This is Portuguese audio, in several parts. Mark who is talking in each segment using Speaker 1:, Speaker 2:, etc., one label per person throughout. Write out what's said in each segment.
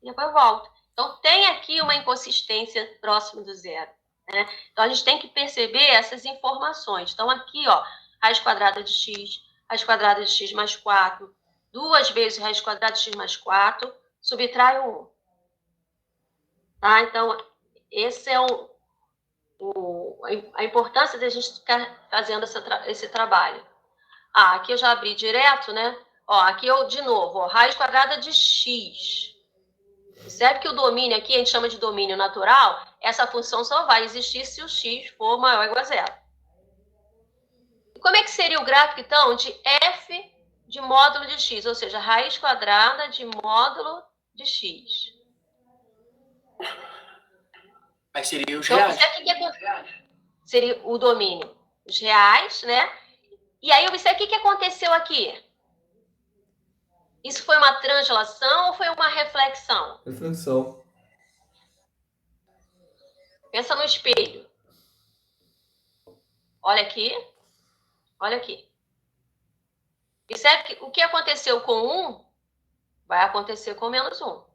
Speaker 1: e depois volta. Então, tem aqui uma inconsistência próximo do zero, né? Então, a gente tem que perceber essas informações. Então, aqui, ó, raiz quadrada de x, raiz quadrada de x mais 4, 2 vezes raiz quadrada de x mais 4, subtrai o 1. Tá? Então, esse é a importância de a gente ficar fazendo esse trabalho. Aqui eu já abri direto, né? Ó, aqui eu, de novo, ó, raiz quadrada de x. Percebe que o domínio aqui, a gente chama de domínio natural, essa função só vai existir se o x for maior ou igual a zero. E como é que seria o gráfico, então, de f de módulo de x? Ou seja, raiz quadrada de módulo de x.
Speaker 2: Aí seria os
Speaker 1: Então,
Speaker 2: reais.
Speaker 1: seria o domínio, os reais, né? E aí, observe o que aconteceu aqui. Isso foi uma translação ou foi uma reflexão?
Speaker 3: Reflexão.
Speaker 1: Pensa no espelho. Olha aqui. Olha aqui. Percebe que o que aconteceu com 1 vai acontecer com menos 1. O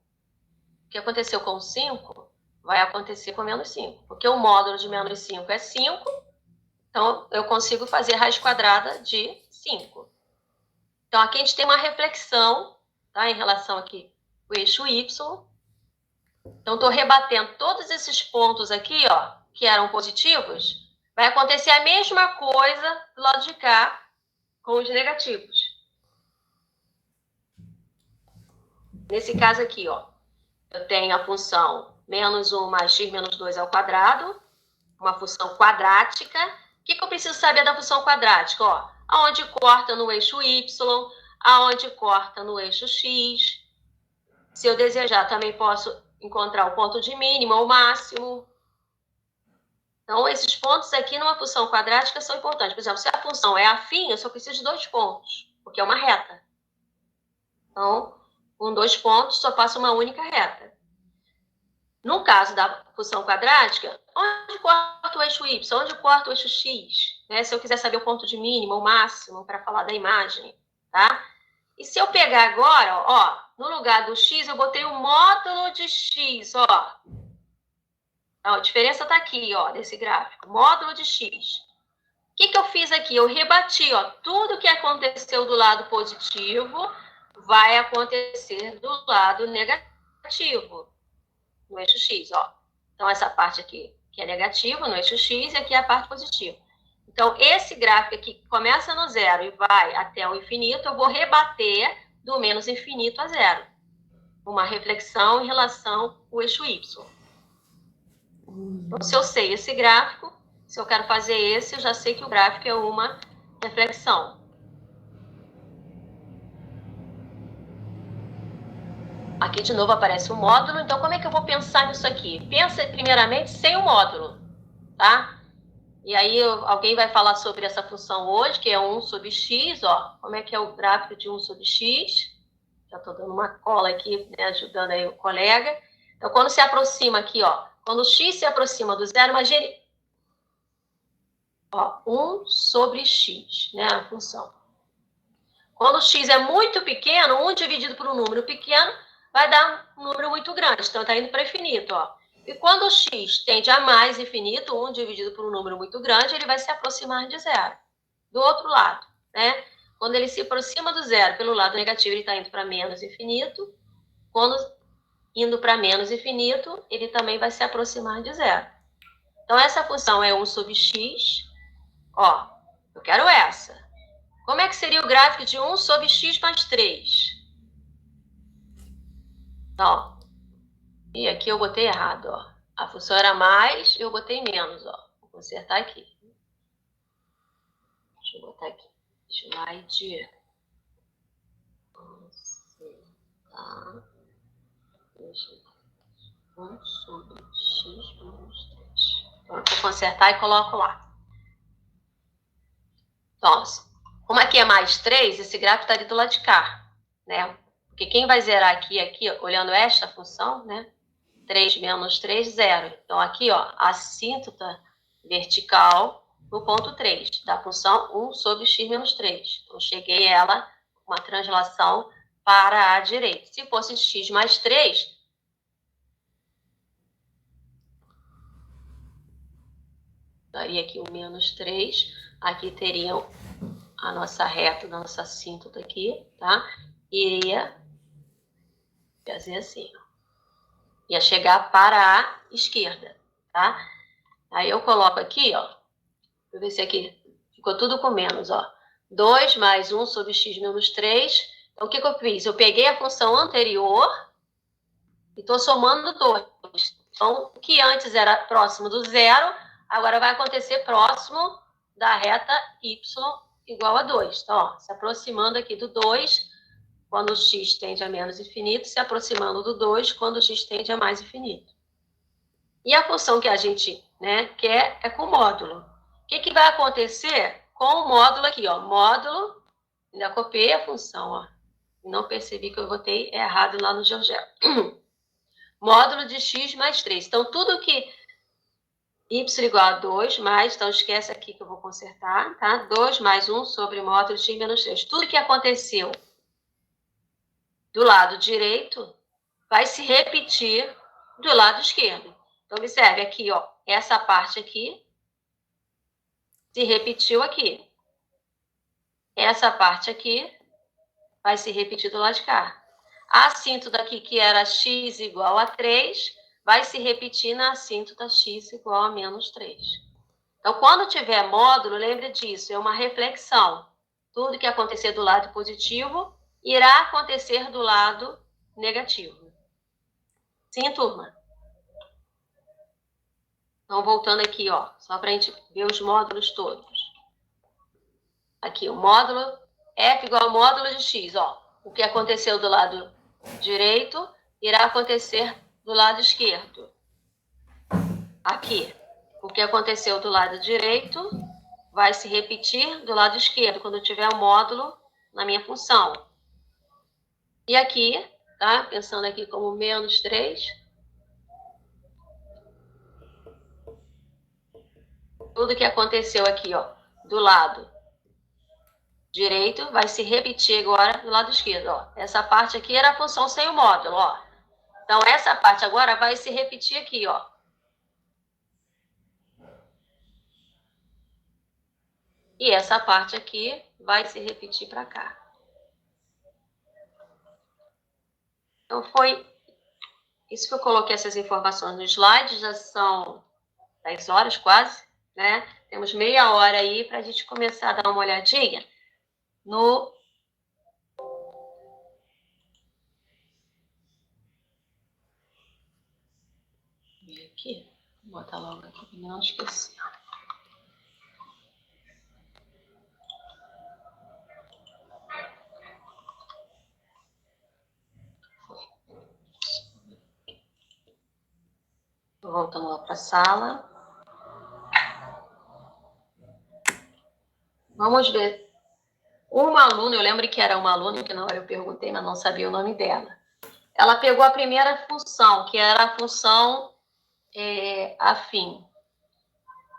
Speaker 1: que aconteceu com 5 vai acontecer com menos 5. Porque o módulo de menos 5 é 5. Então, eu consigo fazer raiz quadrada de 5. Então, aqui a gente tem uma reflexão, tá, em relação aqui ao eixo y. Então, estou rebatendo todos esses pontos aqui, ó, que eram positivos. Vai acontecer a mesma coisa do lado de cá com os negativos. Nesse caso aqui, ó, eu tenho a função menos 1 mais x menos 2 ao quadrado, uma função quadrática. O que eu preciso saber da função quadrática? Ó, aonde corta no eixo y, aonde corta no eixo x. Se eu desejar, também posso encontrar o ponto de mínimo ou máximo. Então, esses pontos aqui numa função quadrática são importantes. Por exemplo, se a função é afim, eu só preciso de 2 pontos, porque é uma reta. Então, com 2 pontos, só faço uma única reta. No caso da função quadrática, onde corta o eixo y? Onde corta o eixo x? Né? Se eu quiser saber o ponto de mínimo ou máximo, para falar da imagem, tá? E se eu pegar agora, ó, no lugar do x, eu botei o módulo de x, ó. A diferença está aqui, ó, nesse gráfico, módulo de x. O que eu fiz aqui? Eu rebati, ó, tudo que aconteceu do lado positivo vai acontecer do lado negativo, no eixo x, ó. Então, essa parte aqui que é negativa no eixo x e aqui é a parte positiva. Então, esse gráfico aqui que começa no zero e vai até o infinito, eu vou rebater do menos infinito a zero. Uma reflexão em relação ao eixo y. Então, se eu sei esse gráfico, se eu quero fazer esse, eu já sei que o gráfico é uma reflexão. Aqui, de novo, aparece o módulo. Então, como é que eu vou pensar nisso aqui? Pensa, primeiramente, sem o módulo, tá? E aí, alguém vai falar sobre essa função hoje, que é 1 sobre x, ó. Como é que é o gráfico de 1 sobre x? Já estou dando uma cola aqui, né, ajudando aí o colega. Então, quando se aproxima aqui, ó, quando o x se aproxima do zero, imagine, ó, 1 sobre x, né, a função. Quando o x é muito pequeno, 1 dividido por um número pequeno, vai dar um número muito grande. Então, está indo para infinito, ó. E quando o x tende a mais infinito, 1 dividido por um número muito grande, ele vai se aproximar de zero. Do outro lado, né? Quando ele se aproxima do zero pelo lado negativo, ele está indo para menos infinito. Quando indo para menos infinito, ele também vai se aproximar de zero. Então, essa função é 1 sobre x. Ó, eu quero essa. Como é que seria o gráfico de 1 sobre x mais 3? Ó, e aqui eu botei errado, ó. A função era mais, eu botei menos, ó. Vou consertar aqui. Deixa eu botar aqui. Slide. Consertar. 1 sobre x menos 3. Então, eu vou consertar e coloco lá. Então, como aqui é mais 3, esse gráfico está ali do lado de cá, né? Porque quem vai zerar aqui, olhando esta função, né? 3 menos 3, 0. Então, aqui, ó, a assíntota vertical no ponto 3, da função 1 sobre x menos 3. Então, cheguei ela, uma translação para a direita. Se fosse x mais 3, daria aqui o menos 3. Aqui teria a nossa reta da nossa assíntota aqui, tá? Iria fazer assim, ó. Ia chegar para a esquerda, tá? Aí eu coloco aqui, ó. Deixa eu ver se aqui ficou tudo com menos, ó. 2 mais 1 sobre x menos 3. Então, o que eu fiz? Eu peguei a função anterior e estou somando 2. Então, o que antes era próximo do zero, agora vai acontecer próximo da reta y igual a 2. Então, ó, se aproximando aqui do 2, quando o x tende a menos infinito, se aproximando do 2, quando o x tende a mais infinito. E a função que a gente, né, quer é com módulo. O que vai acontecer com o módulo aqui, ó? Módulo, ainda copiei a função, ó. Não percebi que eu botei errado lá no GeoGebra. Módulo de x mais 3. Então, tudo que y igual a 2 mais, então esquece aqui que eu vou consertar, tá? 2 mais 1 sobre módulo de x menos 3. Tudo que aconteceu do lado direito vai se repetir do lado esquerdo. Então, observe aqui, ó, essa parte aqui se repetiu aqui. Essa parte aqui vai se repetir do lado de cá. A assíntota aqui, que era x igual a 3, vai se repetir na assíntota x igual a menos 3. Então, quando tiver módulo, lembre disso, é uma reflexão. Tudo que acontecer do lado positivo irá acontecer do lado negativo. Sim, turma? Então, voltando aqui, ó, só para a gente ver os módulos todos. Aqui, o módulo f igual ao módulo de x, ó. O que aconteceu do lado direito irá acontecer do lado esquerdo. Aqui, o que aconteceu do lado direito vai se repetir do lado esquerdo, quando eu tiver o módulo na minha função. E aqui, tá? Pensando aqui como menos 3. Tudo que aconteceu aqui, ó, do lado direito vai se repetir agora do lado esquerdo, ó. Essa parte aqui era a função sem o módulo, ó. Então, essa parte agora vai se repetir aqui, ó. E essa parte aqui vai se repetir para cá. Então, foi isso que eu coloquei essas informações no slide, já são 10 horas quase, né? Temos meia hora aí para a gente começar a dar uma olhadinha no... Aqui, vou botar logo aqui, não esqueci. Voltando lá para a sala. Vamos ver. Uma aluna, eu lembro que era uma aluna, que na hora eu perguntei, mas não sabia o nome dela. Ela pegou a primeira função, que era a função afim.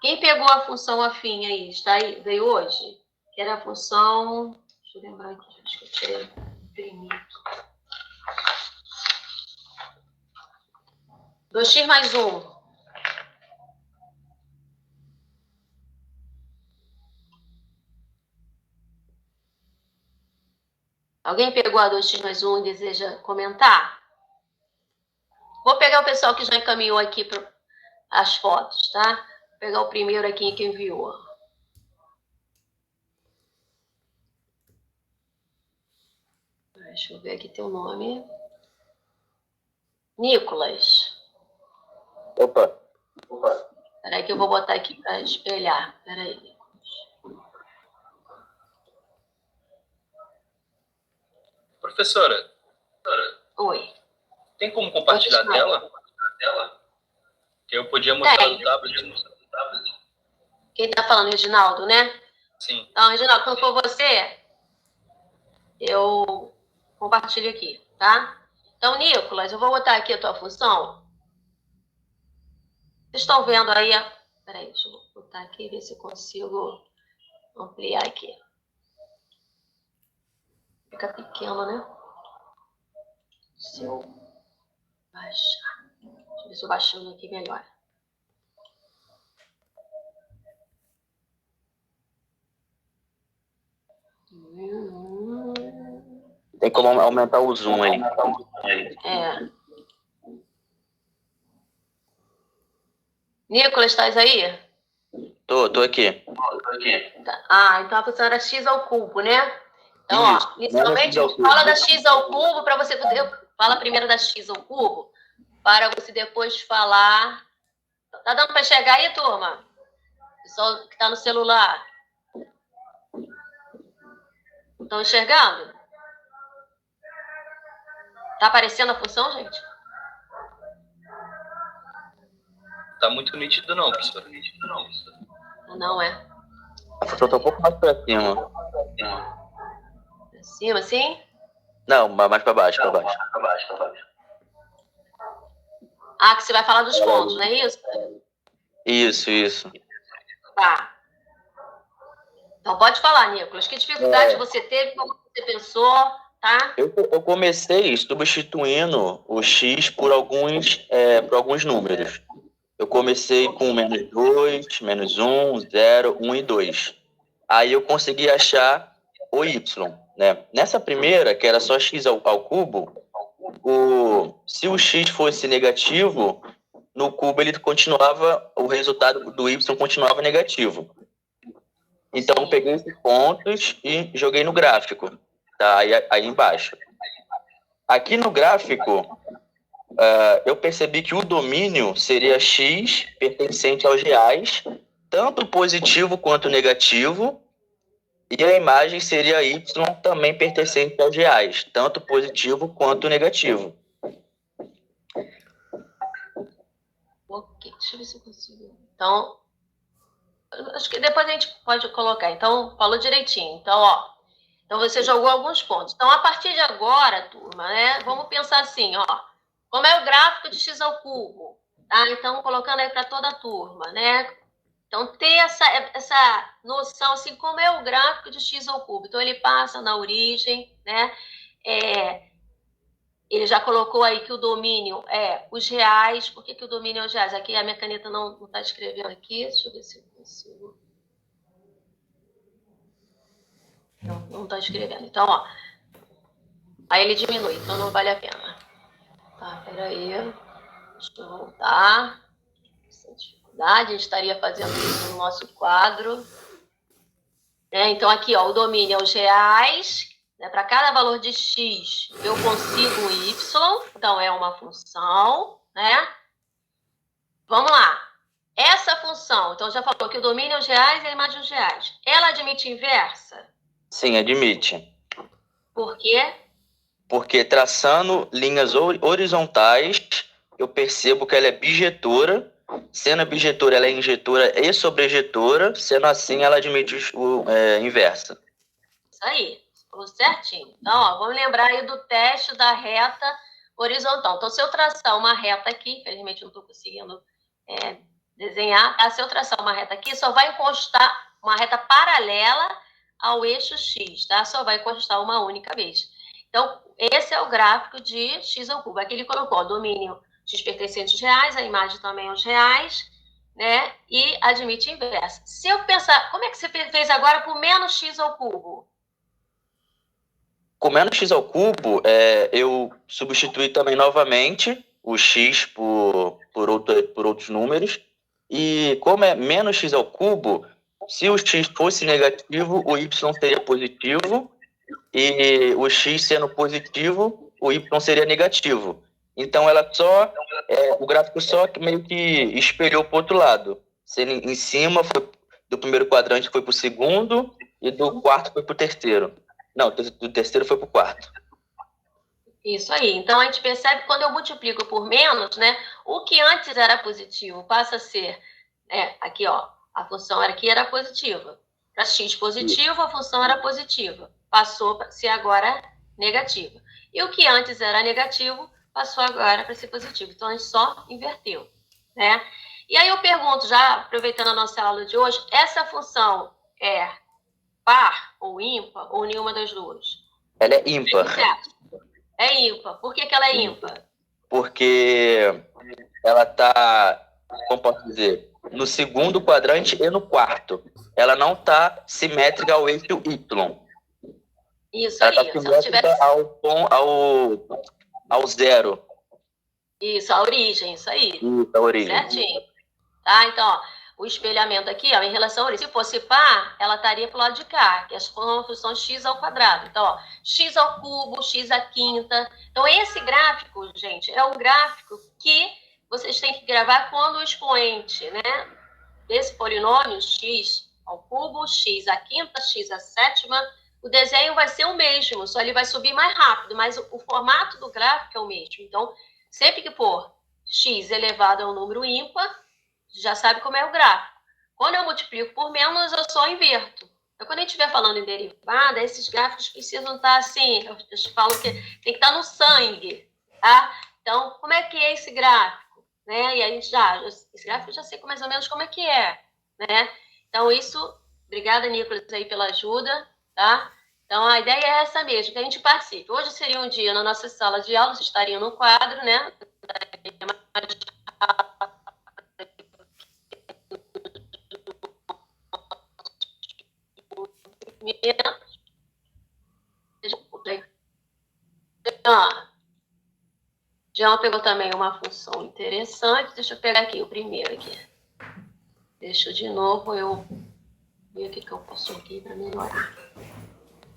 Speaker 1: Quem pegou a função afim aí? Está aí? Veio hoje? Que era a função... Deixa eu lembrar aqui, acho que eu tirei imprimido. 2x mais 1. Alguém pegou a 2x mais 1 e deseja comentar? Vou pegar o pessoal que já encaminhou aqui para as fotos, tá? Vou pegar o primeiro aqui que enviou. Deixa eu ver aqui teu nome. Nicolas.
Speaker 2: Opa.
Speaker 1: Espera aí que eu vou botar aqui para espelhar. Espera aí, Nicolas.
Speaker 2: Professora.
Speaker 1: Oi.
Speaker 2: Tem como compartilhar a tela? Que eu podia mostrar no tablet.
Speaker 1: Quem está falando, Reginaldo, né?
Speaker 2: Sim.
Speaker 1: Então, Reginaldo, quando for você, eu compartilho aqui, tá? Então, Nicolas, eu vou botar aqui a tua função. Vocês estão vendo aí? Peraí, deixa eu botar aqui e ver se eu consigo ampliar aqui. Fica pequeno, né? Se eu baixar. Deixa eu ver se eu baixando aqui melhor.
Speaker 3: Tem como aumentar o zoom aí.
Speaker 1: Nicolas, estás aí?
Speaker 3: Tô aqui.
Speaker 1: Então a função era x ao cubo, né? Então,
Speaker 3: Isso,
Speaker 1: inicialmente, fala da x ao cubo para você poder... Fala primeiro da x ao cubo, para você depois falar... Tá dando para enxergar aí, turma? Pessoal que está no celular. Estão enxergando? Tá aparecendo a função, gente?
Speaker 2: Tá muito nítido não, professora.
Speaker 1: Não é.
Speaker 3: A função tá um pouco mais pra cima.
Speaker 1: Pra cima, assim?
Speaker 3: Não, mais pra baixo,
Speaker 1: Que você vai falar dos pontos, não é isso?
Speaker 3: Isso.
Speaker 1: Tá. Então pode falar, Nicolas. Que dificuldade você teve, como você pensou, tá?
Speaker 3: Eu comecei substituindo o x por alguns números. Eu comecei com menos 2, menos 1, 0, 1 e 2. Aí eu consegui achar o y, né? Nessa primeira, que era só x ao cubo, se o x fosse negativo, no cubo o resultado do y continuava negativo. Então eu peguei esses pontos e joguei no gráfico, tá? Aí embaixo. Aqui no gráfico, eu percebi que o domínio seria x pertencente aos reais, tanto positivo quanto negativo, e a imagem seria y também pertencente aos reais, tanto positivo quanto negativo.
Speaker 1: Ok, deixa eu ver se eu consigo. Então, acho que depois a gente pode colocar. Então, falou direitinho. Então você jogou alguns pontos. Então, a partir de agora, turma, né? Vamos pensar assim, como é o gráfico de x ao cubo, tá? Então, colocando aí para toda a turma, né? Então, ter essa noção, assim, como é o gráfico de x ao cubo. Então, ele passa na origem, né? Ele já colocou aí que o domínio é os reais. Por que o domínio é os reais? Aqui a minha caneta não está escrevendo aqui. Deixa eu ver se eu consigo. Não está escrevendo. Então, aí ele diminui, então não vale a pena. Tá, peraí. Deixa eu voltar. Sem dificuldade, a gente estaria fazendo isso no nosso quadro. Então, aqui, o domínio é os reais. Né? Para cada valor de x, eu consigo um y. Então, é uma função, né? Vamos lá. Essa função, então já falou que o domínio é os reais e a imagem os reais. Ela admite inversa?
Speaker 3: Sim, admite.
Speaker 1: Por quê?
Speaker 3: Porque traçando linhas horizontais, eu percebo que ela é bijetora. Sendo bijetora, ela é injetora e sobrejetora. Sendo assim, ela admite inversa.
Speaker 1: Isso aí, falou certinho. Então, vamos lembrar aí do teste da reta horizontal. Então, se eu traçar uma reta aqui, infelizmente não estou conseguindo desenhar, tá? Se eu traçar uma reta aqui, só vai encostar uma reta paralela ao eixo x, tá? Só vai encostar uma única vez. Então, esse é o gráfico de x ao cubo. Aqui ele colocou o domínio x pertencente aos reais, a imagem também aos reais, né? E admite inversa. Se eu pensar, como é que você fez agora por menos x ao cubo?
Speaker 3: Com menos x ao cubo, eu substituí também novamente o x por outros números. E como é menos x ao cubo, se o x fosse negativo, o y seria positivo. E o x sendo positivo, o y seria negativo. Então, o gráfico só meio que espelhou para o outro lado. Sendo em cima, do primeiro quadrante foi para o segundo, e do quarto foi para o terceiro. Não, do terceiro foi para o quarto.
Speaker 1: Isso aí. Então, a gente percebe que quando eu multiplico por menos, né, o que antes era positivo passa a ser, aqui, a função aqui era positiva. Para x positivo, a função era positiva. Passou a ser agora negativa. E o que antes era negativo, passou agora para ser positivo. Então, a gente só inverteu, né? E aí eu pergunto, já aproveitando a nossa aula de hoje, essa função é par ou ímpar ou nenhuma das duas?
Speaker 3: Ela é ímpar.
Speaker 1: É ímpar. Por que ela é ímpar?
Speaker 3: Porque ela está, como posso dizer, no segundo quadrante e no quarto. Ela não está simétrica ao eixo Y.
Speaker 1: Isso
Speaker 3: Ela
Speaker 1: aí.
Speaker 3: está
Speaker 1: Se ela tivesse...
Speaker 3: ao zero.
Speaker 1: Isso, a origem, isso aí.
Speaker 3: Isso, a origem.
Speaker 1: Certinho. Tá? Então, ó, o espelhamento aqui, ó, em relação à origem. Se fosse par, ela estaria para o lado de cá, que é uma função x ao quadrado. Então, ó, x ao cubo, x à quinta. Então, esse gráfico, gente, é um gráfico que vocês têm que gravar quando o expoente, né, desse polinômio, x ao cubo, x à quinta, x à sétima, o desenho vai ser o mesmo, só ele vai subir mais rápido, mas o formato do gráfico é o mesmo. Então, sempre que for x elevado a um número ímpar, já sabe como é o gráfico. Quando eu multiplico por menos, eu só inverto. Então, quando a gente estiver falando em derivada, esses gráficos precisam estar assim, eu falo que tem que estar no sangue, tá? Então, como é que é esse gráfico? Né? E a gente esse gráfico eu já sei mais ou menos como é que é, né? Então, isso, obrigada, Nicolas, aí pela ajuda, tá? Então, a ideia é essa mesmo, que a gente participe. Hoje seria um dia na nossa sala de aula, vocês estariam no quadro, né? Jean pegou também uma função interessante. Deixa eu pegar aqui o primeiro aqui. Deixa eu de novo eu ver o que eu posso aqui para melhorar.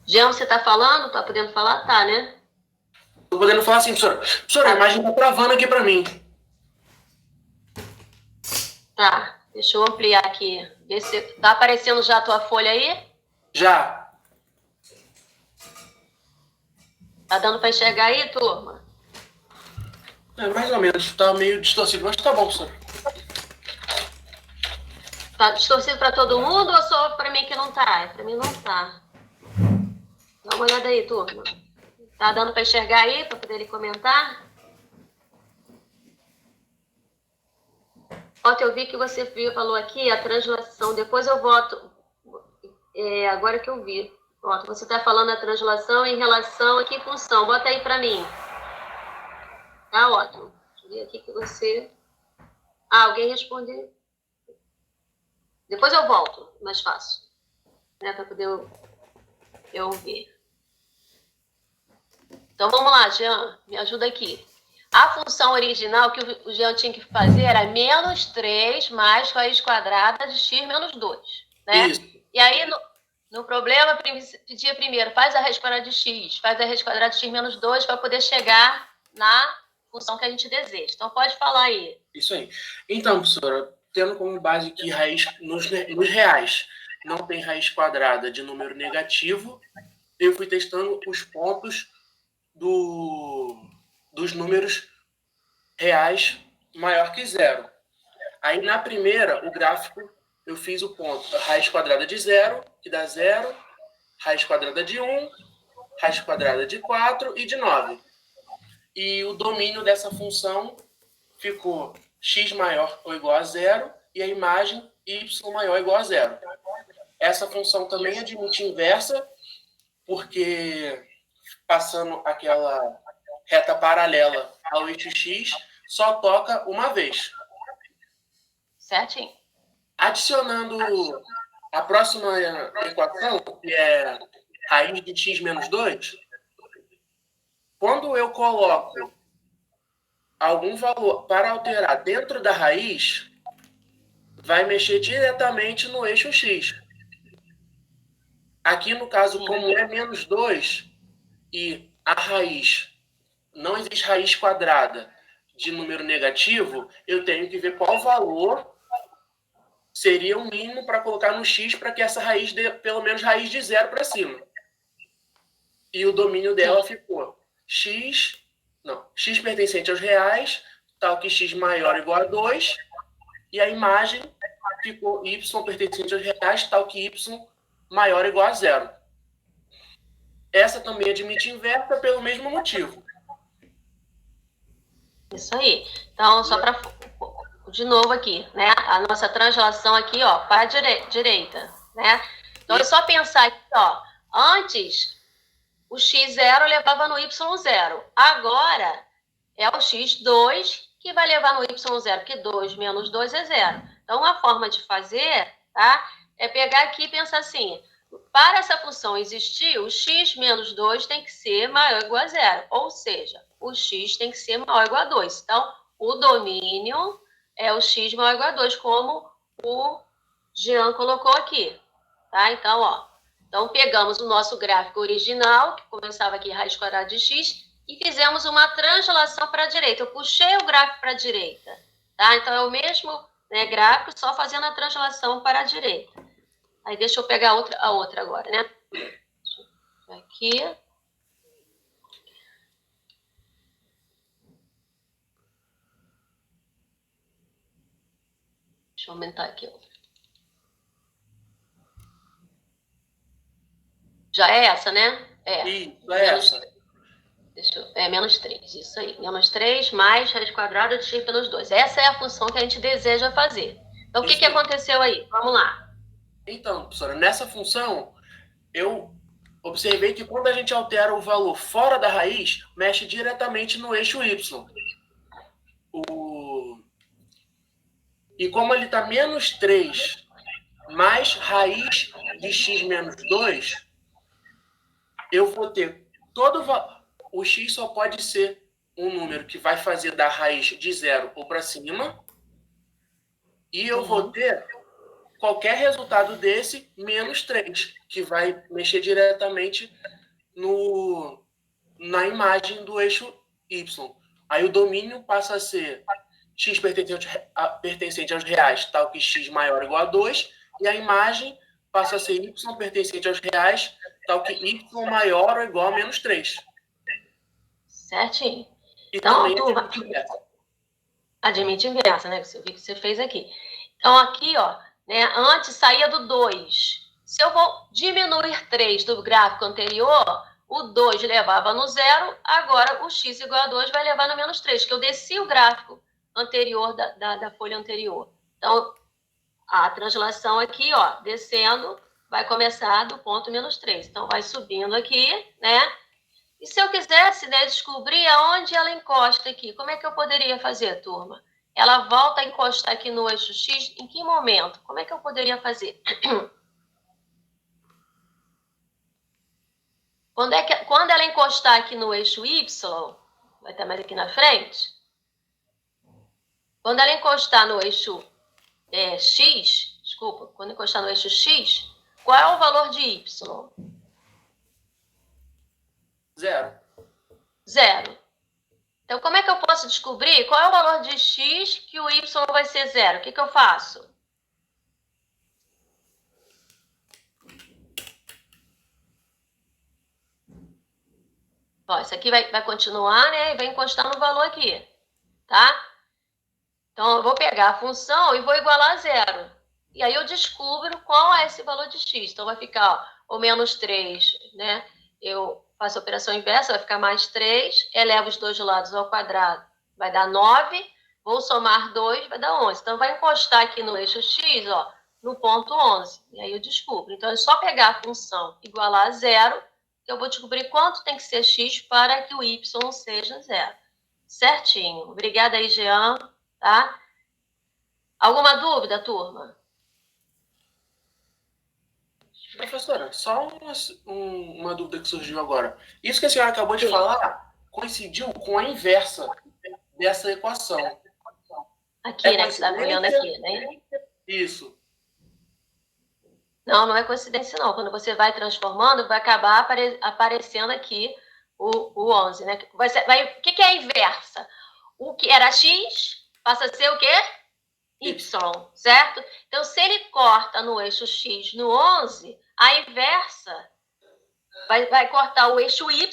Speaker 1: Jean, você está falando? Tá podendo falar? Tá, né?
Speaker 4: Tô podendo falar assim, professora. Professora, a imagem tá travando aqui para mim.
Speaker 1: Tá, deixa eu ampliar aqui. Ver se tá aparecendo já a tua folha aí?
Speaker 4: Já.
Speaker 1: Tá dando para enxergar aí, turma?
Speaker 4: É, mais ou menos. Tá meio distorcido, mas tá bom, professora.
Speaker 1: Tá distorcido para todo mundo ou só para mim que não tá? Para mim não tá. Dá uma olhada aí, turma. Tá dando para enxergar aí, para poder ele comentar? Ontem eu vi que você falou aqui a translação. Depois eu voto. Agora que eu vi. Otto, você está falando a translação em relação a que função? Bota aí para mim. Tá, Otto? Deixa eu ver aqui que você... alguém respondeu? Depois eu volto, mais fácil. Né, para poder eu ver. Então, vamos lá, Jean. Me ajuda aqui. A função original que o Jean tinha que fazer era menos 3 mais raiz quadrada de x menos 2. Né?
Speaker 4: Isso.
Speaker 1: E aí, no problema, pedia primeiro, faz a raiz quadrada de x, faz a raiz quadrada de x menos 2 para poder chegar na função que a gente deseja. Então, pode falar aí.
Speaker 4: Isso aí. Então, professora, tendo como base que raiz nos reais não tem raiz quadrada de número negativo, eu fui testando os pontos dos números reais maior que zero. Aí, na primeira, o gráfico, eu fiz o ponto raiz quadrada de 0, que dá 0, raiz quadrada de 1, raiz quadrada de 4 e de 9. E o domínio dessa função ficou x maior ou igual a 0 e a imagem y maior ou igual a 0. Essa função também admite inversa, porque passando aquela reta paralela ao eixo x, só toca uma vez.
Speaker 1: Certinho.
Speaker 4: Adicionando a próxima equação, que é raiz de x menos 2, quando eu coloco algum valor para alterar dentro da raiz, vai mexer diretamente no eixo x. Aqui, no caso, como é menos 2 e a raiz, não existe raiz quadrada de número negativo, eu tenho que ver qual valor seria o mínimo para colocar no x para que essa raiz dê pelo menos raiz de 0 para cima. E o domínio dela ficou x pertencente aos reais, tal que x maior ou igual a 2, e a imagem ficou y pertencente aos reais, tal que y maior ou igual a 0. Essa também admite inversa pelo mesmo motivo.
Speaker 1: Isso aí. Então, só para... de novo aqui, né? A nossa translação aqui, ó, para a direita, né? Então, é só pensar aqui, ó. Antes, o x0 levava no y0. Agora, é o x2 que vai levar no y0, porque 2 menos 2 é 0. Então, uma forma de fazer, tá? É pegar aqui e pensar assim, para essa função existir, o x menos 2 tem que ser maior ou igual a zero. Ou seja, o x tem que ser maior ou igual a 2. Então, o domínio é o x maior ou igual a 2, como o Jean colocou aqui. Tá? Então, ó. Então, pegamos o nosso gráfico original, que começava aqui raiz quadrada de x, e fizemos uma translação para a direita. Eu puxei o gráfico para a direita. Tá? Então, é o mesmo, né, gráfico, só fazendo a translação para a direita. Aí, deixa eu pegar a outra agora, né? Aqui. Deixa eu aumentar aqui. Já é essa, né?
Speaker 4: Isso, é essa.
Speaker 1: Menos 3, isso aí. Menos 3 mais raiz quadrada de x pelos 2. Essa é a função que a gente deseja fazer. Então, o que aconteceu aí? Vamos lá.
Speaker 4: Então, professora, nessa função, eu observei que quando a gente altera o valor fora da raiz, mexe diretamente no eixo y. E como ele está menos 3 mais raiz de x menos 2, eu vou ter todo o x só pode ser um número que vai fazer da raiz de 0 ou para cima, e eu vou ter qualquer resultado desse menos 3, que vai mexer diretamente na imagem do eixo y. Aí o domínio passa a ser x pertencente aos reais, tal que x maior ou igual a 2, e a imagem passa a ser y pertencente aos reais, tal que y maior ou igual a menos 3.
Speaker 1: Certinho.
Speaker 4: E
Speaker 1: então,
Speaker 4: também
Speaker 1: turma, admite inversa, né? Que eu vi que você fez aqui. Então, aqui, ó, né, antes saía do 2. Se eu vou diminuir 3 do gráfico anterior, o 2 levava no zero, agora o x igual a 2 vai levar no menos 3, que eu desci o gráfico anterior da folha anterior. Então, a translação aqui, ó, descendo, vai começar do ponto menos 3. Então, vai subindo aqui, né? E se eu quisesse, né, descobrir aonde ela encosta aqui, como é que eu poderia fazer, turma? Ela volta a encostar aqui no eixo X, em que momento? Como é que eu poderia fazer? Quando ela encostar aqui no eixo Y, vai estar mais aqui na frente, quando ela encostar no eixo X, desculpa, quando encostar no eixo X, qual é o valor de Y?
Speaker 4: 0.
Speaker 1: 0. Então, como é que eu posso descobrir qual é o valor de x que o y vai ser 0? O que eu faço? Ó, isso aqui vai continuar, né? E vai encostar no valor aqui, tá? Então, eu vou pegar a função e vou igualar a 0. E aí eu descubro qual é esse valor de x. Então, vai ficar, ó, o menos 3, né? Eu faço a operação inversa, vai ficar mais 3, elevo os dois lados ao quadrado, vai dar 9, vou somar 2, vai dar 11. Então, vai encostar aqui no eixo x, ó, no ponto 11. E aí eu descubro. Então, é só pegar a função igualar a 0, que eu vou descobrir quanto tem que ser x para que o y seja 0. Certinho. Obrigada aí, Jean. Tá? Alguma dúvida, turma?
Speaker 4: Professora, só uma dúvida que surgiu agora. Isso que a senhora acabou de falar coincidiu com a inversa dessa equação.
Speaker 1: Aqui, né? Que você está olhando aqui, né?
Speaker 4: Isso.
Speaker 1: Não é coincidência, não. Quando você vai transformando, vai acabar aparecendo aqui o 11, né? O que é a inversa? O que era x passa a ser o quê? Y, certo? Então, se ele corta no eixo x no 11, a inversa vai cortar o eixo y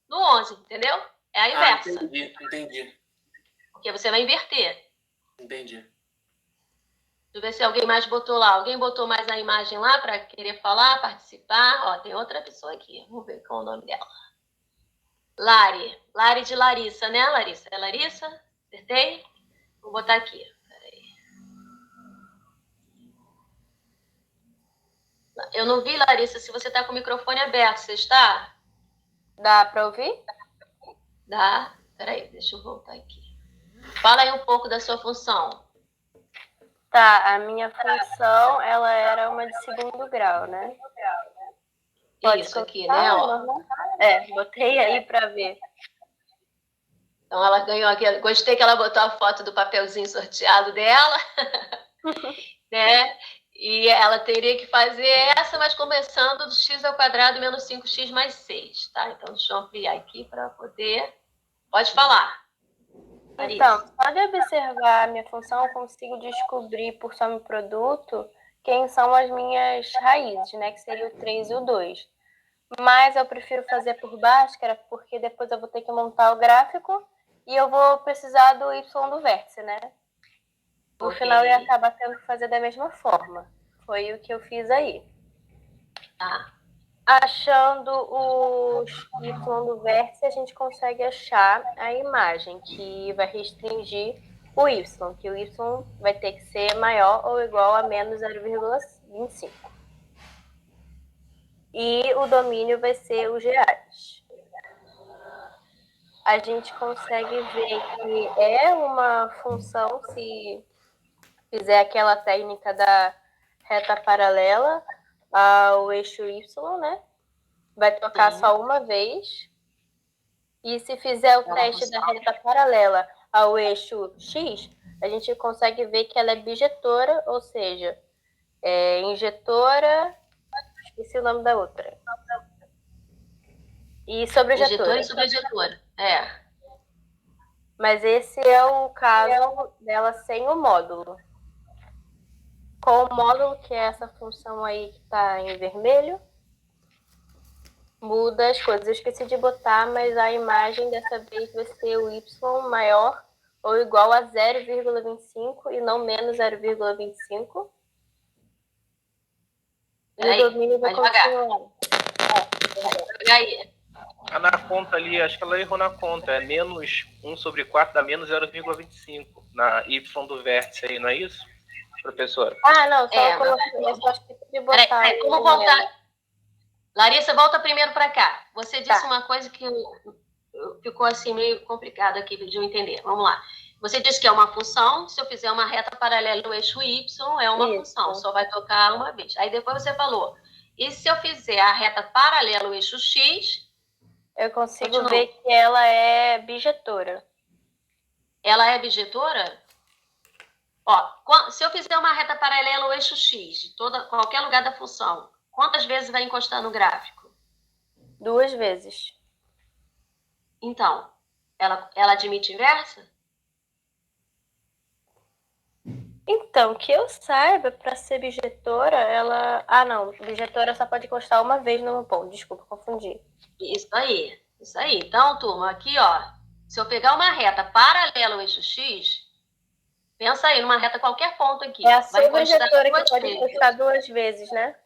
Speaker 1: no 11, entendeu? É a inversa.
Speaker 4: Entendi.
Speaker 1: Porque você vai inverter.
Speaker 4: Entendi.
Speaker 1: Deixa eu ver se alguém mais botou lá. Alguém botou mais a imagem lá para querer falar, participar? Ó, tem outra pessoa aqui. Vamos ver qual é o nome dela. Lari. Lari de Larissa, né, Larissa? É Larissa? Acertei? Vou botar aqui. Eu não vi, Larissa, se você está com o microfone aberto. Você está?
Speaker 5: Dá para ouvir?
Speaker 1: Dá. Peraí, deixa eu voltar aqui. Fala aí um pouco da sua função.
Speaker 5: Tá, a minha função, ela era uma de segundo grau, né? Pode
Speaker 1: Isso aqui,
Speaker 5: colocar,
Speaker 1: né? Ó.
Speaker 5: normal? É, botei aí para ver.
Speaker 1: Então ela ganhou aqui. Gostei que ela botou a foto do papelzinho sorteado dela, né? E ela teria que fazer essa, mas começando do x ao quadrado menos 5x mais 6, tá? Então, deixa eu ampliar aqui para poder... Pode falar, Larissa.
Speaker 5: Então, só de observar a minha função, eu consigo descobrir por soma e produto quem são as minhas raízes, né? Que seria o 3 e o 2. Mas eu prefiro fazer por Bhaskara, porque depois eu vou ter que montar o gráfico e eu vou precisar do y do vértice, né? No final eu ia acabar tendo que fazer da mesma forma. Foi o que eu fiz aí.
Speaker 1: Tá.
Speaker 5: Achando os y do vértice, a gente consegue achar a imagem que vai restringir o y, que o y vai ter que ser maior ou igual a menos 0,25. E o domínio vai ser os reais. A gente consegue ver que é uma função, se fizer aquela técnica da reta paralela ao eixo y, né? Vai tocar só uma vez. E se fizer o teste da reta paralela ao eixo x, a gente consegue ver que ela é bijetora, ou seja, é injetora, esqueci o nome da outra. E sobrejetora.
Speaker 1: Injetora e sobrejetora,
Speaker 5: Mas esse é o caso dela sem o módulo. Com o módulo, que é essa função aí que está em vermelho, muda as coisas. Eu esqueci de botar, mas a imagem dessa vez vai ser o y maior ou igual a 0,25 e não menos 0,25. E o domínio vai continuar.
Speaker 6: Na conta ali, acho que ela errou na conta. É menos 1 sobre 4 dá menos 0,25 na y do vértice aí, não é isso, professora?
Speaker 5: Ah, não, só eu coloquei, eu só esqueci de botar.
Speaker 1: Peraí, como voltar? Larissa, volta primeiro para cá. Você disse uma coisa que ficou assim meio complicado aqui de eu entender. Vamos lá. Você disse que é uma função, se eu fizer uma reta paralela no eixo y, é uma função, só vai tocar uma vez. Aí depois você falou, e se eu fizer a reta paralela ao eixo x...
Speaker 5: Eu consigo ver que ela é bijetora.
Speaker 1: Ela é bijetora? Ó, se eu fizer uma reta paralela ao eixo x, de qualquer lugar da função, quantas vezes vai encostar no gráfico?
Speaker 5: 2 vezes.
Speaker 1: Então, ela admite inversa?
Speaker 5: Então, que eu saiba, para ser bijetora, ela... Ah, não, bijetora só pode encostar uma vez no ponto. Desculpa, confundi.
Speaker 1: Isso aí. Então, turma, aqui, ó, se eu pegar uma reta paralela ao eixo x, pensa aí, numa reta qualquer ponto aqui.
Speaker 5: É a sobrejetora que pode encostar 2 vezes, né?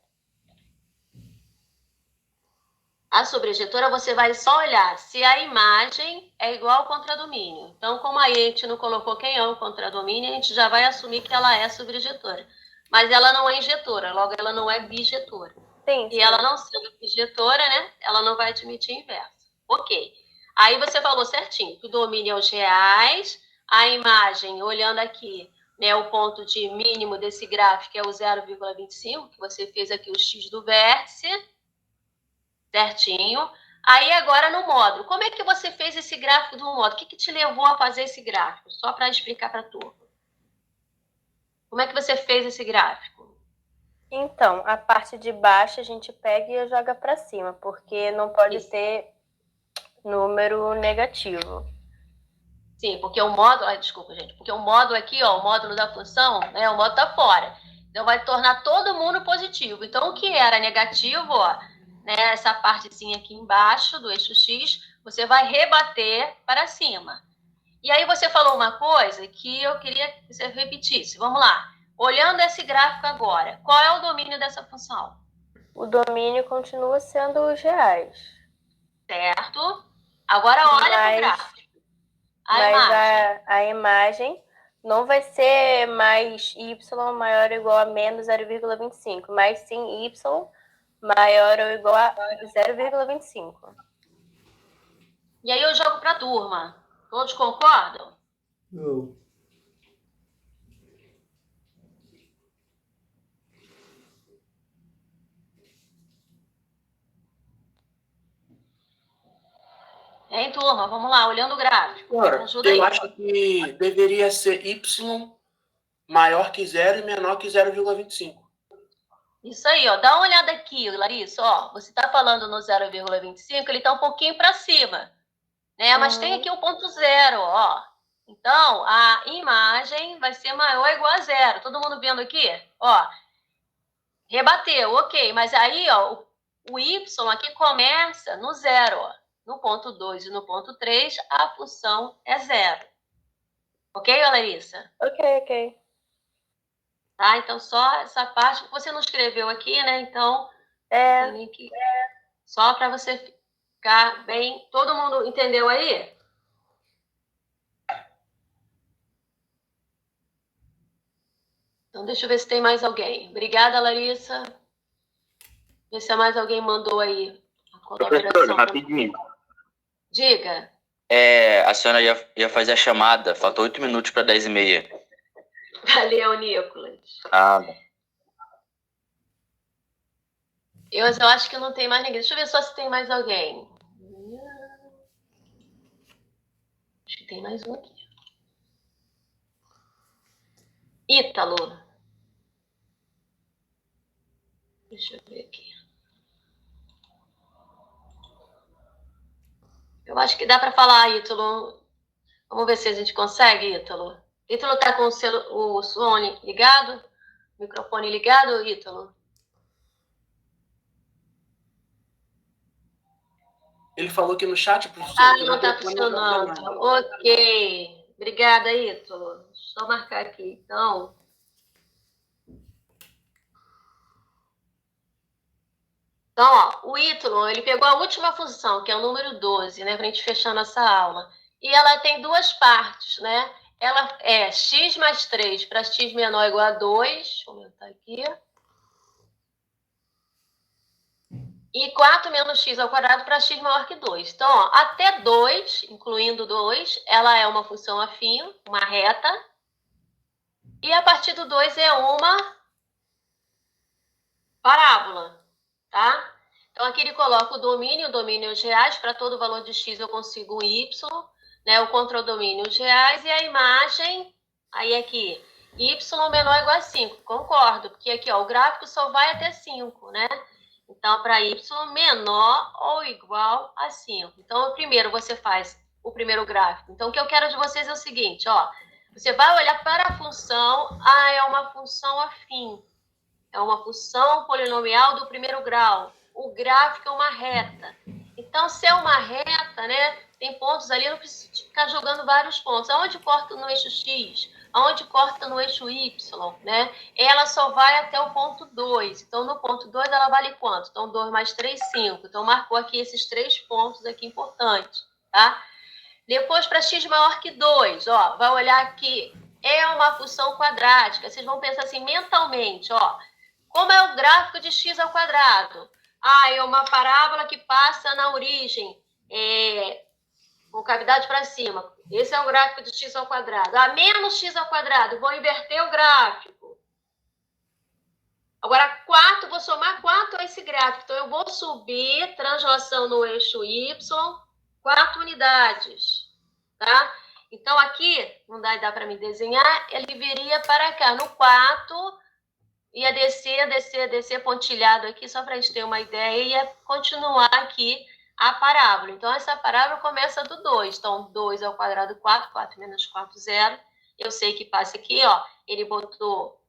Speaker 1: A sobrejetora, você vai só olhar se a imagem é igual ao contradomínio. Então, como aí a gente não colocou quem é o contradomínio, a gente já vai assumir que ela é sobrejetora. Mas ela não é injetora, logo ela não é bijetora.
Speaker 5: Sim.
Speaker 1: E ela não sendo bijetora, né, ela não vai admitir inversa. Ok. Aí você falou certinho, que o domínio é os reais, a imagem, olhando aqui, né, o ponto de mínimo desse gráfico é o 0,25, que você fez aqui o x do vértice, certinho. Aí agora no módulo, como é que você fez esse gráfico do módulo? O que te levou a fazer esse gráfico? Só para explicar para a turma. Como é que você fez esse gráfico?
Speaker 5: Então, a parte de baixo a gente pega e joga para cima, porque não pode ter número negativo.
Speaker 1: Sim, porque o módulo... desculpa, gente. Porque o módulo aqui, ó, o módulo da função, né, o módulo tá fora. Então, vai tornar todo mundo positivo. Então, o que era negativo, ó, né, essa partezinha aqui embaixo do eixo x, você vai rebater para cima. E aí você falou uma coisa que eu queria que você repetisse. Vamos lá. Olhando esse gráfico agora, qual é o domínio dessa função?
Speaker 5: O domínio continua sendo os reais.
Speaker 1: Certo? Agora olha para o gráfico.
Speaker 5: A imagem não vai ser mais y maior ou igual a menos 0,25, mas sim y maior ou igual a 0,25.
Speaker 1: E aí eu jogo para a turma. Todos concordam?
Speaker 7: Não.
Speaker 1: hein, turma? Vamos lá, olhando o gráfico.
Speaker 4: Ora,
Speaker 1: Ajuda aí.
Speaker 4: eu acho que deveria ser y maior que 0 e menor que 0,25.
Speaker 1: Isso aí, ó. Dá uma olhada aqui, Larissa. Ó, você está falando no 0,25, ele está um pouquinho para cima, né? Mas tem aqui o ponto zero, ó. Então, a imagem vai ser maior ou igual a zero. Todo mundo vendo aqui? Ó, rebateu, ok. Mas aí, ó, o y aqui começa no zero, ó. No ponto 2 e no ponto 3, a função é zero. Ok, Larissa?
Speaker 5: Ok.
Speaker 1: Tá? Então, só essa parte que você não escreveu aqui, né? Então,
Speaker 5: É.
Speaker 1: tem nem que... Só para você ficar bem... Todo mundo entendeu aí? Então, deixa eu ver se tem mais alguém. Obrigada, Larissa. Ver se mais alguém mandou aí a colaboração.
Speaker 3: Professor, rapidinho.
Speaker 1: Diga.
Speaker 3: A senhora ia fazer a chamada. Faltou 8 minutos para 10h30.
Speaker 1: Valeu, Nicolas. Eu acho que não tem mais ninguém. Deixa eu ver só se tem mais alguém. Acho que tem mais um aqui. Ítalo. Deixa eu ver aqui. Eu acho que dá para falar, Ítalo. Vamos ver se a gente consegue, Ítalo. Ítalo está com o som ligado? O microfone ligado, Ítalo?
Speaker 4: Ele falou que no chat, professor...
Speaker 1: Ah, não está funcionando. Ok. Obrigada, Ítalo. Deixa eu só marcar aqui, então. Então, ó, o Ítalo, ele pegou a última função, que é o número 12, né, para a gente fechar nossa aula. E ela tem duas partes, né? Ela é x mais 3 para x menor ou igual a 2. Deixa eu aumentar aqui. E 4 menos x ao quadrado para x maior que 2. Então, ó, até 2, incluindo 2, ela é uma função afim, uma reta. E a partir do 2 é uma parábola, tá? Então, aqui ele coloca o domínio os reais, para todo valor de x eu consigo um y, né? O contradomínio os reais, e a imagem, aí aqui, y menor ou igual a 5, concordo, porque aqui, ó, o gráfico só vai até 5, né? Então, para y menor ou igual a 5. Então, primeiro você faz o primeiro gráfico. Então, o que eu quero de vocês é o seguinte, ó, você vai olhar para a função, é uma função afim, é uma função polinomial do primeiro grau. O gráfico é uma reta. Então, se é uma reta, né, tem pontos ali, eu não preciso ficar jogando vários pontos. Aonde corta no eixo X? Aonde corta no eixo Y? Né? Ela só vai até o ponto 2. Então, no ponto 2, ela vale quanto? Então, 2 mais 3, 5. Então, marcou aqui esses 3 pontos aqui importantes. Tá? Depois, para x maior que 2, ó, vai olhar aqui. É uma função quadrática. Vocês vão pensar assim mentalmente, ó. Como é o gráfico de x ao quadrado? É uma parábola que passa na origem, com cavidade para cima. Esse é o gráfico de x ao quadrado. Menos x ao quadrado, vou inverter o gráfico. Agora, 4, vou somar 4 a esse gráfico. Então, eu vou subir, translação no eixo y, 4 unidades. Tá? Então, aqui, não dá para me desenhar, ele viria para cá. No 4... ia descer, pontilhado aqui, só para a gente ter uma ideia, e ia continuar aqui a parábola. Então, essa parábola começa do 2. Então, 2 ao quadrado, 4, 4 menos 4, 0. Eu sei que passa aqui, ó, ele botou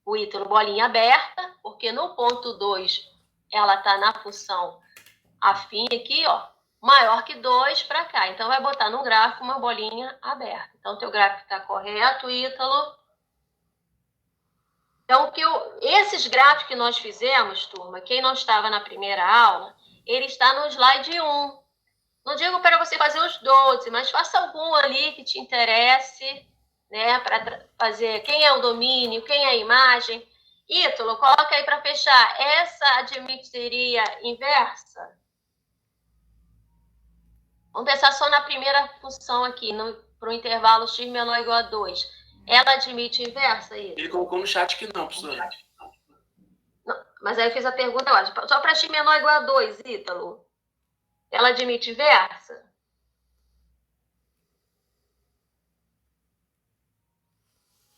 Speaker 1: o Ítalo bolinha aberta, porque no ponto 2, ela está na função afim aqui, ó, maior que 2 para cá. Então, vai botar no gráfico uma bolinha aberta. Então, teu gráfico está correto, Ítalo. Então, esses gráficos que nós fizemos, turma, quem não estava na primeira aula, ele está no slide 1. Não digo para você fazer os 12, mas faça algum ali que te interesse, né, para fazer quem é o domínio, quem é a imagem. Ítalo, coloca aí para fechar. Essa admitiria inversa? Vamos pensar só na primeira função aqui, para o intervalo x menor ou igual a 2. Ela admite inversa, isso?
Speaker 4: Ele colocou no chat que não, professor.
Speaker 1: Não, mas aí eu fiz a pergunta, ó, só para x menor ou igual a 2, Ítalo. Ela admite inversa?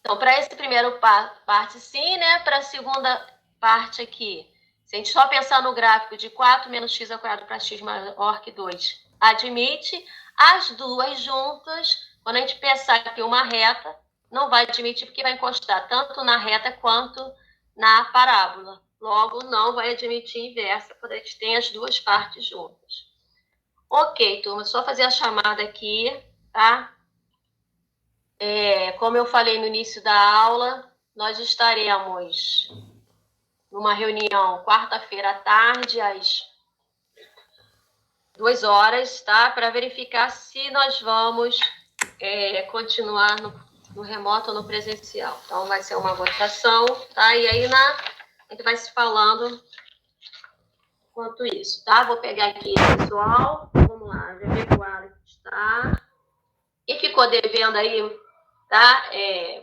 Speaker 1: Então, para esse primeiro parte, sim, né? Para a segunda parte aqui, se a gente só pensar no gráfico de 4 menos x ao quadrado para x maior que 2, admite. As duas juntas, quando a gente pensar que uma reta, não vai admitir porque vai encostar tanto na reta quanto na parábola. Logo, não vai admitir inversa, quando a gente tem as duas partes juntas. Ok, turma, só fazer a chamada aqui, tá? Como eu falei no início da aula, nós estaremos numa reunião quarta-feira à tarde, às 2h, tá? Para verificar se nós vamos continuar no remoto ou no presencial. Então, vai ser uma votação, tá? E aí, a gente vai se falando quanto isso, tá? Vou pegar aqui, pessoal. Vamos lá, já ver que o Alex está. Quem ficou devendo aí, tá?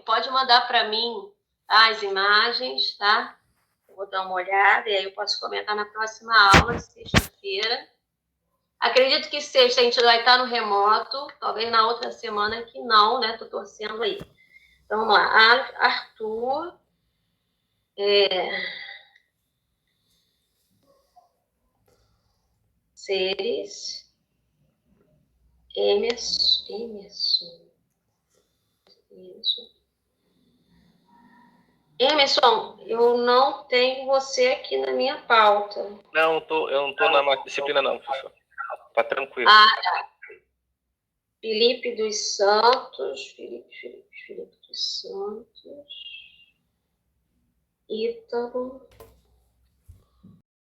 Speaker 1: Pode mandar para mim as imagens, tá? Eu vou dar uma olhada e aí eu posso comentar na próxima aula, sexta-feira. Acredito que sexta a gente vai estar no remoto, talvez na outra semana que não, né? Tô torcendo aí. Então, vamos lá. Arthur. Ceres. Emerson, eu não tenho você aqui na minha pauta.
Speaker 6: Não, eu não tô na disciplina não, professor. Tá tranquilo.
Speaker 1: Tá. Felipe dos Santos. Felipe dos Santos. Ítalo.